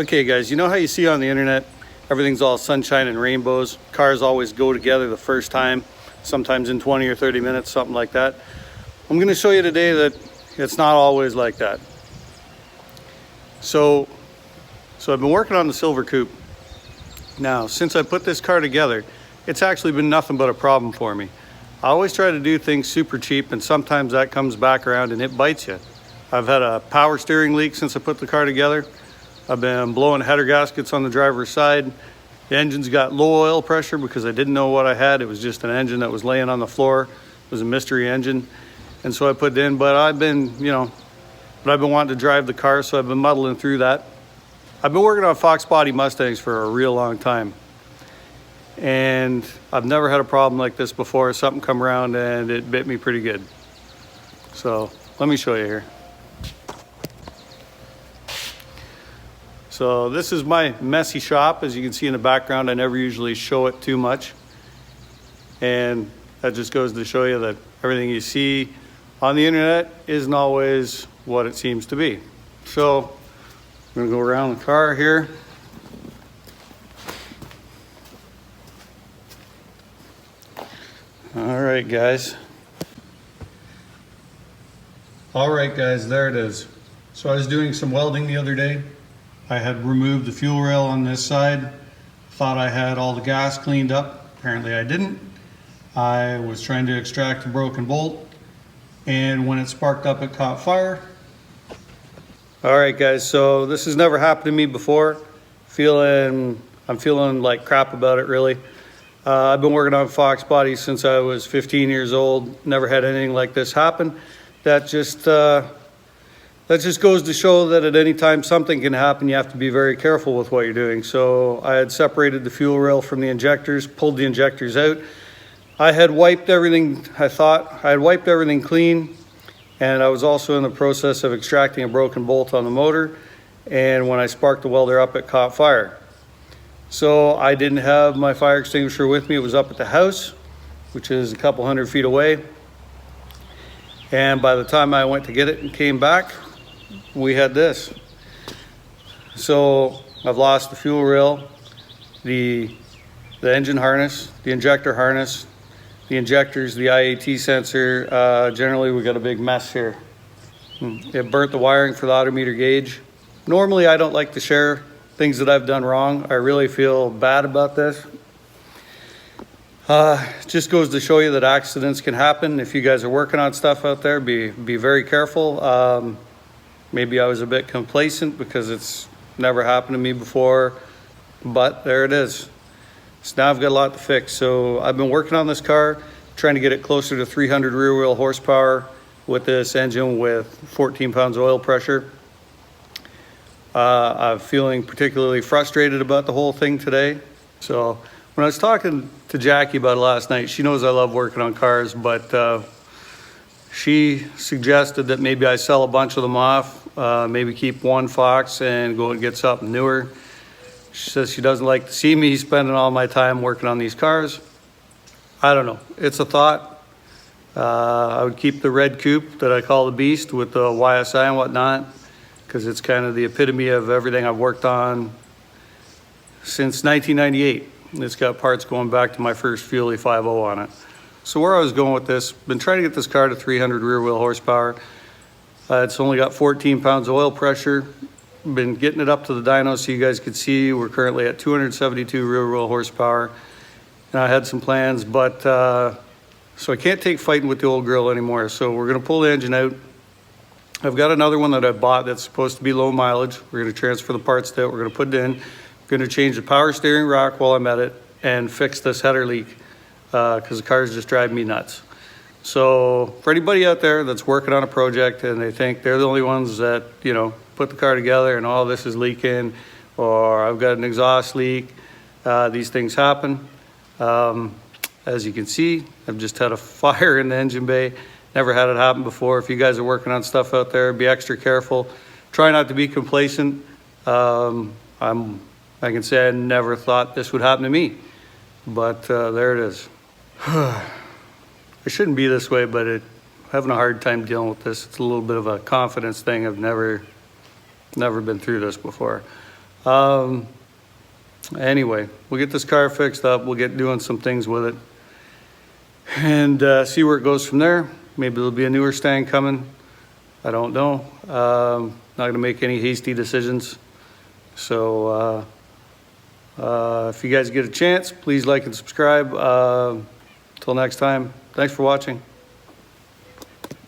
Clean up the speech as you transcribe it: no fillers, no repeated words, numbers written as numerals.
Okay guys, you know how you see on the internet, everything's all sunshine and rainbows. Cars always go together the first time, sometimes in 20 or 30 minutes, something like that. I'm going to show you today that it's not always like that. So I've been working on the silver coupe. Now, since I put this car together, it's actually been nothing but a problem for me. I always try to do things super cheap, and sometimes that comes back around and it bites you. I've had a power steering leak since I put the car together. I've been blowing header gaskets on the driver's side. The engine's got low oil pressure because I didn't know what I had. It was just an engine that was laying on the floor. It was a mystery engine. And so I put it in, but I've been wanting to drive the car, so I've been muddling through that. I've been working on Fox body Mustangs for a real long time. And I've never had a problem like this before. Something come around and it bit me pretty good. So let me show you here. So this is my messy shop. As you can see in the background, I never usually show it too much. And that just goes to show you that everything you see on the internet isn't always what it seems to be. So I'm gonna go around the car here. All right, guys, there it is. So I was doing some welding the other day. I had removed the fuel rail on this side. Thought I had all the gas cleaned up. Apparently I didn't. I was trying to extract a broken bolt, and when it sparked up, it caught fire. All right, guys, so this has never happened to me before. I'm feeling like crap about it, really. I've been working on Fox bodies since I was 15 years old. Never had anything like this happen. That just goes to show that at any time something can happen, you have to be very careful with what you're doing. So I had separated the fuel rail from the injectors, pulled the injectors out. I had wiped everything, I had wiped everything clean, and I was also in the process of extracting a broken bolt on the motor, and when I sparked the welder up, it caught fire. So I didn't have my fire extinguisher with me. It was up at the house, which is a couple 100 feet away. And by the time I went to get it and came back, we had this. So I've lost the fuel rail, the engine harness, the injector harness, the injectors, the IAT sensor. Generally, we got a big mess here. It burnt the wiring for the odometer gauge. Normally, I don't like to share things that I've done wrong. I really feel bad about this. Just goes to show you that accidents can happen. If you guys are working on stuff out there, be very careful. Maybe I was a bit complacent because it's never happened to me before, but there it is. So now I've got a lot to fix. So I've been working on this car, trying to get it closer to 300 rear wheel horsepower with this engine with 14 pounds of oil pressure. I'm feeling particularly frustrated about the whole thing today. So when I was talking to Jackie about it last night, she knows I love working on cars, but she suggested that maybe I sell a bunch of them off, maybe keep one Fox and go and get something newer. She says she doesn't like to see me spending all my time working on these cars. I don't know. It's a thought. I would keep the red coupe that I call the Beast with the YSI and whatnot, because it's kind of the epitome of everything I've worked on since 1998. It's got parts going back to my first Fuelie 5.0 on it. So where I was going with this, been trying to get this car to 300 rear wheel horsepower. It's only got 14 pounds of oil pressure. Been getting it up to the dyno so you guys could see we're currently at 272 rear wheel horsepower. And I had some plans, but so I can't take fighting with the old grill anymore. So we're gonna pull the engine out. I've got another one that I bought that's supposed to be low mileage. We're gonna transfer the parts to it. We're gonna put it in. We're gonna change the power steering rock while I'm at it and fix this header leak because the car's just driving me nuts. So for anybody out there that's working on a project and they think they're the only ones that, put the car together and all this is leaking, or I've got an exhaust leak, these things happen. As you can see, I've just had a fire in the engine bay. Never had it happen before. If you guys are working on stuff out there, be extra careful. Try not to be complacent. I can say I never thought this would happen to me, but there it is. I shouldn't be this way, but I'm having a hard time dealing with this. It's a little bit of a confidence thing. I've never been through this before. Anyway, we'll get this car fixed up. We'll get doing some things with it and see where it goes from there. Maybe there'll be a newer stand coming. I don't know. Not gonna make any hasty decisions. So if you guys get a chance, please like and subscribe. Till next time, thanks for watching.